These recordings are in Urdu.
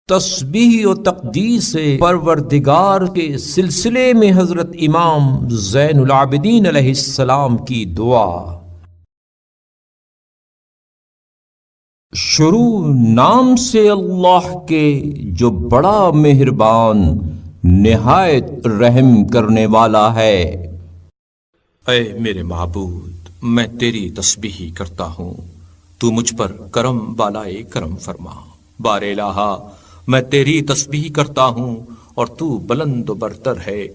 تسبیح و تقدیس پروردگار کے سلسلے میں حضرت امام زین العابدین علیہ السلام کی دعا۔ شروع نام سے اللہ کے جو بڑا مہربان نہایت رحم کرنے والا ہے۔ اے میرے معبود، میں تیری تسبیح کرتا ہوں، تو مجھ پر کرم بالائے کرم فرما۔ بار الہا، میں تیری تسبیح کرتا ہوں اور تو بلند و برتر ہے۔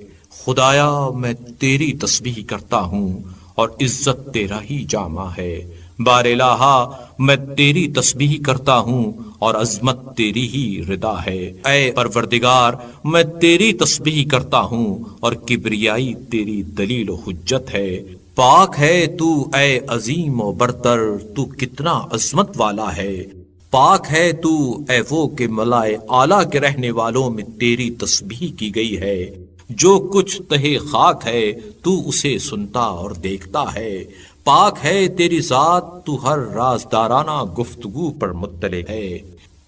خدایا، میں تیری تسبیح کرتا ہوں اور عزت تیرا ہی جامع ہے۔ بار الہا، میں تیری تسبیح کرتا ہوں اور عظمت تیری ہی رضا ہے۔ اے پروردگار، میں تیری تسبیح کرتا ہوں اور کبریائی تیری دلیل و حجت ہے۔ پاک ہے تو اے عظیم و برتر، تو کتنا عظمت والا ہے۔ پاک ہے تو اے وہ کہ ملائے اعلیٰ کے رہنے والوں میں تیری تسبیح کی گئی ہے۔ جو کچھ تہے خاک ہے تو اسے سنتا اور دیکھتا ہے۔ پاک ہے تیری ذات، تو ہر رازدارانہ گفتگو پر مطلع ہے۔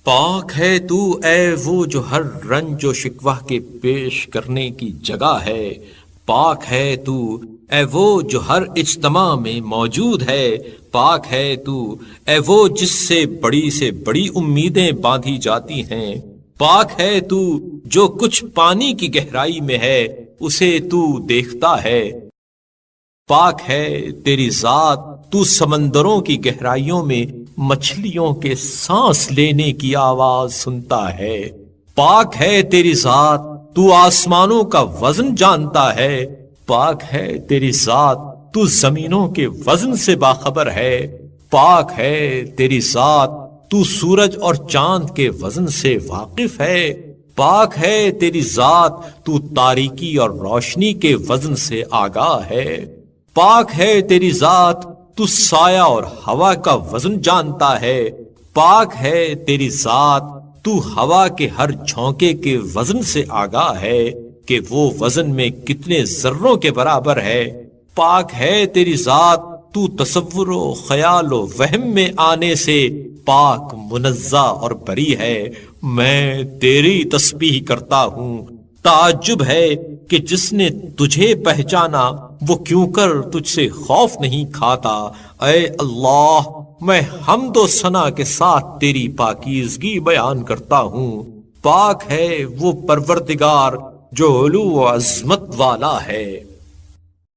پاک ہے تو اے وہ جو ہر رنج و شکوہ کے پیش کرنے کی جگہ ہے۔ پاک ہے تو اے وہ جو ہر اجتماع میں موجود ہے۔ پاک ہے تو اے وہ جس سے بڑی امیدیں باندھی جاتی ہیں۔ پاک ہے تو جو کچھ پانی کی گہرائی میں ہے اسے تو دیکھتا ہے۔ پاک ہے تیری ذات، تو سمندروں کی گہرائیوں میں مچھلیوں کے سانس لینے کی آواز سنتا ہے۔ پاک ہے تیری ذات، تو آسمانوں کا وزن جانتا ہے۔ پاک ہے تیری ذات، تو زمینوں کے وزن سے باخبر ہے۔ پاک ہے تیری ذات، تو سورج اور چاند کے وزن سے واقف ہے۔ پاک ہے تیری ذات، تو تاریکی اور روشنی کے وزن سے آگاہ ہے۔ پاک ہے تیری ذات، تو سایہ اور ہوا کا وزن جانتا ہے۔ پاک ہے تیری ذات، تو ہوا کے ہر جھونکے کے وزن سے آگاہ ہے کہ وہ وزن میں کتنے ذروں کے برابر ہے۔ پاک ہے تیری ذات، تو تصور و خیال و وہم میں آنے سے پاک، منزہ اور بری ہے۔ میں تیری تسبیح کرتا ہوں۔ تعجب ہے کہ جس نے تجھے پہچانا وہ کیوں کر تجھ سے خوف نہیں کھاتا۔ اے اللہ، میں حمد و ثنا کے ساتھ تیری پاکیزگی بیان کرتا ہوں۔ پاک ہے وہ پروردگار جو علو و عظمت والا ہے۔